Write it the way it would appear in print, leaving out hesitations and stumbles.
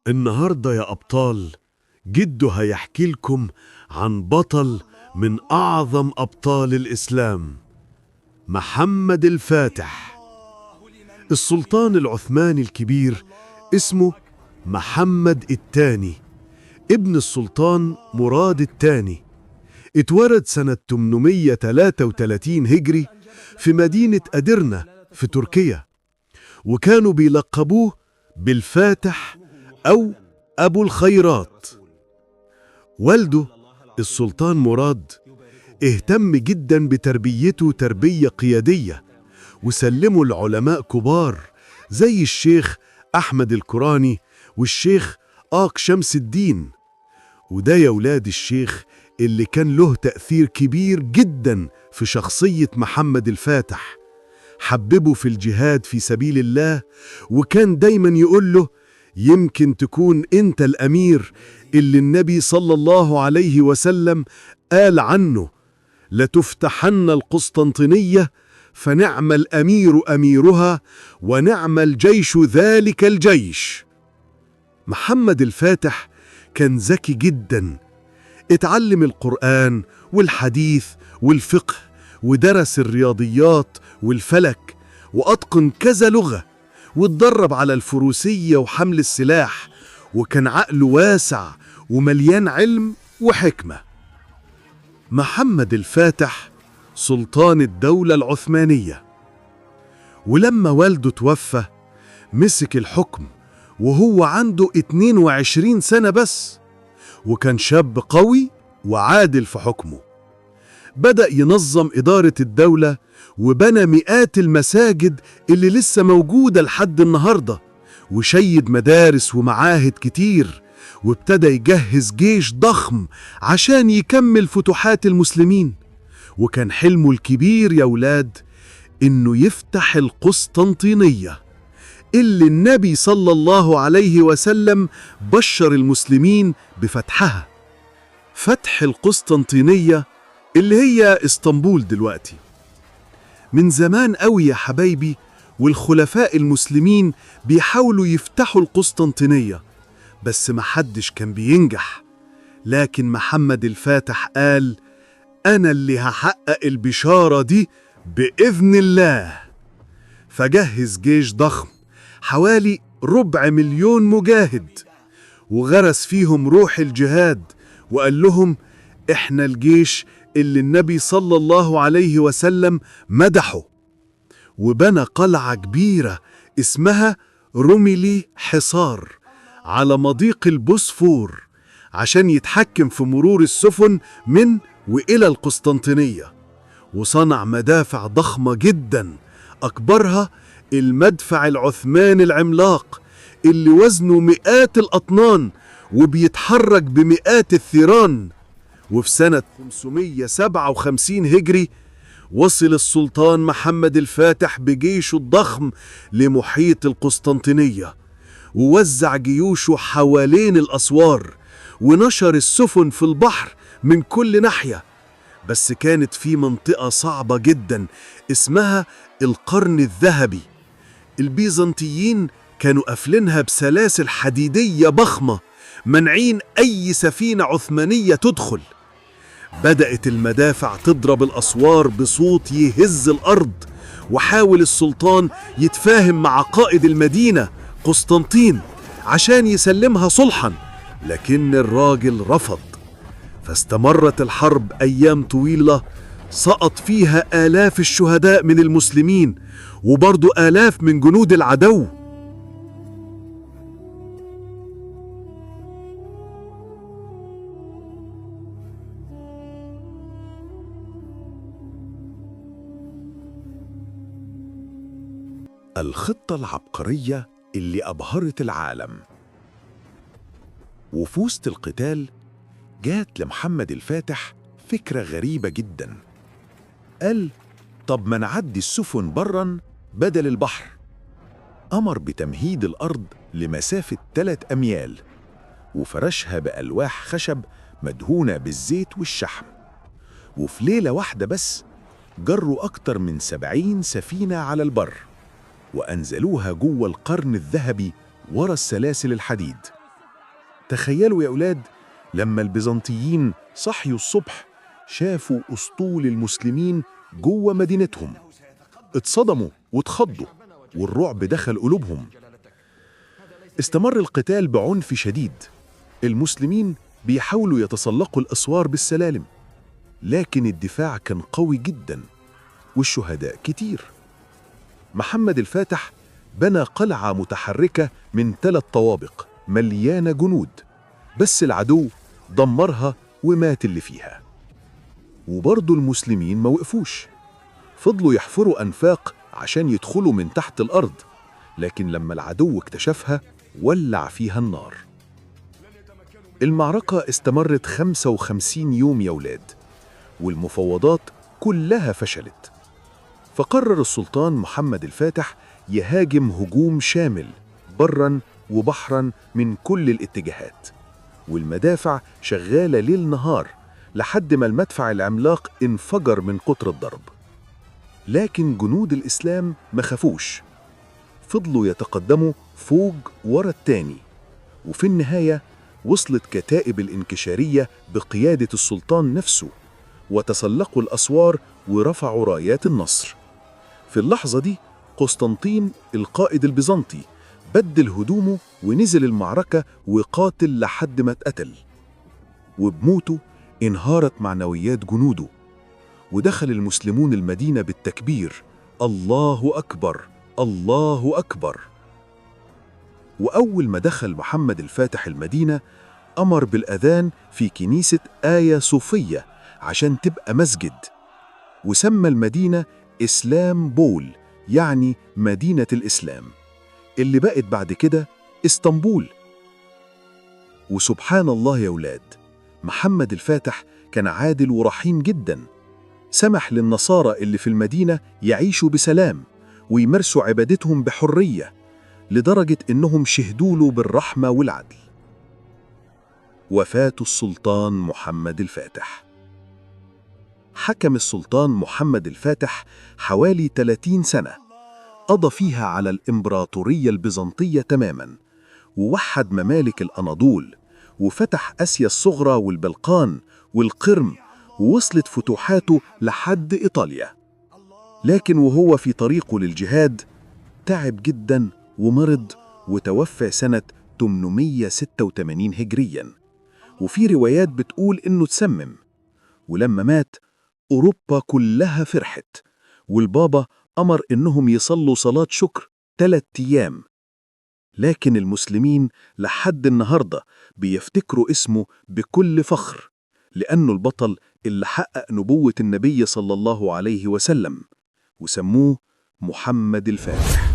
النهاردة يا أبطال، جده هيحكي لكم عن بطل من أعظم أبطال الإسلام، محمد الفاتح. السلطان العثماني الكبير اسمه محمد الثاني، ابن السلطان مراد الثاني. اتولد سنة 833 هجري في مدينة أدرنة في تركيا، وكانوا بيلقبوه بالفاتح أو أبو الخيرات. والده السلطان مراد اهتم جدا بتربيته تربية قيادية، وسلموا العلماء كبار زي الشيخ أحمد الكراني والشيخ آق شمس الدين. وده يا ولاد الشيخ اللي كان له تأثير كبير جدا في شخصية محمد الفاتح، حببه في الجهاد في سبيل الله، وكان دايما يقول له: يمكن تكون انت الأمير اللي النبي صلى الله عليه وسلم قال عنه: لتفتحن القسطنطينية فنعم الأمير أميرها ونعم الجيش ذلك الجيش. محمد الفاتح كان ذكي جدا، اتعلم القرآن والحديث والفقه، ودرس الرياضيات والفلك، وأتقن كذا لغة، واتدرب على الفروسية وحمل السلاح، وكان عقله واسع ومليان علم وحكمة. محمد الفاتح سلطان الدولة العثمانية، ولما والده توفى مسك الحكم وهو عنده 22 سنة بس، وكان شاب قوي وعادل في حكمه. بدأ ينظم إدارة الدولة وبنى مئات المساجد اللي لسه موجودة لحد النهاردة، وشيد مدارس ومعاهد كتير، وابتدى يجهز جيش ضخم عشان يكمل فتوحات المسلمين. وكان حلمه الكبير يا ولاد إنه يفتح القسطنطينية اللي النبي صلى الله عليه وسلم بشر المسلمين بفتحها. فتح القسطنطينية اللي هي اسطنبول دلوقتي. من زمان قوي يا حبايبي، والخلفاء المسلمين بيحاولوا يفتحوا القسطنطينية، بس محدش كان بينجح. لكن محمد الفاتح قال: أنا اللي هحقق البشارة دي بإذن الله. فجهز جيش ضخم حوالي 250,000 مجاهد، وغرس فيهم روح الجهاد، وقال لهم: إحنا الجيش اللي النبي صلى الله عليه وسلم مدحه. وبنى قلعة كبيرة اسمها روميلي حصار على مضيق البوسفور عشان يتحكم في مرور السفن من وإلى القسطنطينية. وصنع مدافع ضخمة جدا، أكبرها المدفع العثماني العملاق اللي وزنه مئات الأطنان وبيتحرك بمئات الثيران. وفي سنة 557 هجري وصل السلطان محمد الفاتح بجيشه الضخم لمحيط القسطنطينية، ووزع جيوشه حوالين الأسوار، ونشر السفن في البحر من كل ناحية. بس كانت في منطقة صعبة جدا اسمها القرن الذهبي. البيزنطيين كانوا قافلينها بسلاسل حديدية ضخمة، منعين أي سفينة عثمانية تدخل. بدأت المدافع تضرب الأسوار بصوت يهز الأرض، وحاول السلطان يتفاهم مع قائد المدينة قسطنطين عشان يسلمها صلحا، لكن الراجل رفض. فاستمرت الحرب أيام طويلة، سقط فيها آلاف الشهداء من المسلمين، وبرضو آلاف من جنود العدو. الخطة العبقرية اللي أبهرت العالم. وفي وسط القتال جات لمحمد الفاتح فكرة غريبة جدا. قال: طب ما نعدي السفن برا بدل البحر. أمر بتمهيد الأرض لمسافة 3 أميال، وفرشها بألواح خشب مدهونة بالزيت والشحم. وفي ليلة واحدة بس جروا أكتر من 70 سفينة على البر، وأنزلوها جوه القرن الذهبي ورا السلاسل الحديد. تخيلوا يا أولاد لما البيزنطيين صحيوا الصبح شافوا أسطول المسلمين جوه مدينتهم، اتصدموا واتخضوا والرعب دخل قلوبهم. استمر القتال بعنف شديد، المسلمين بيحاولوا يتسلقوا الأسوار بالسلالم، لكن الدفاع كان قوي جدا والشهداء كتير. محمد الفاتح بنى قلعة متحركة من 3 طوابق مليانة جنود، بس العدو دمرها ومات اللي فيها. وبرضه المسلمين ما وقفوش، فضلوا يحفروا أنفاق عشان يدخلوا من تحت الأرض، لكن لما العدو اكتشفها ولع فيها النار. المعركة استمرت 55 يوم يا ولاد، والمفاوضات كلها فشلت. فقرر السلطان محمد الفاتح يهاجم هجوم شامل برا وبحرا من كل الاتجاهات، والمدافع شغالة ليل نهار لحد ما المدفع العملاق انفجر من كتر الضرب. لكن جنود الإسلام ما خافوش، فضلوا يتقدموا فوج ورا التاني، وفي النهاية وصلت كتائب الانكشارية بقيادة السلطان نفسه وتسلقوا الأسوار ورفعوا رايات النصر. في اللحظة دي قسطنطين القائد البيزنطي بدل هدومه ونزل المعركة وقاتل لحد ما اتقتل، وبموته انهارت معنويات جنوده، ودخل المسلمون المدينة بالتكبير: الله أكبر الله أكبر. وأول ما دخل محمد الفاتح المدينة أمر بالأذان في كنيسة آيا صوفية عشان تبقى مسجد، وسمى المدينة إسلام بول، يعني مدينة الإسلام، اللي بقت بعد كده اسطنبول. وسبحان الله يا ولاد، محمد الفاتح كان عادل ورحيم جدا، سمح للنصارى اللي في المدينة يعيشوا بسلام ويمارسوا عبادتهم بحرية، لدرجة إنهم شهدوا له بالرحمة والعدل. وفاة السلطان محمد الفاتح. حكم السلطان محمد الفاتح حوالي 30 سنة، قضى فيها على الإمبراطورية البيزنطية تماماً، ووحد ممالك الأناضول، وفتح آسيا الصغرى والبلقان والقرم، ووصلت فتوحاته لحد إيطاليا. لكن وهو في طريقه للجهاد تعب جداً ومرض، وتوفى سنة 886 هجرياً، وفي روايات بتقول إنه تسمم. ولما مات أوروبا كلها فرحت، والبابا أمر إنهم يصلوا صلاة شكر 3 أيام. لكن المسلمين لحد النهاردة بيفتكروا اسمه بكل فخر، لأنه البطل اللي حقق نبوة النبي صلى الله عليه وسلم، وسموه محمد الفاتح.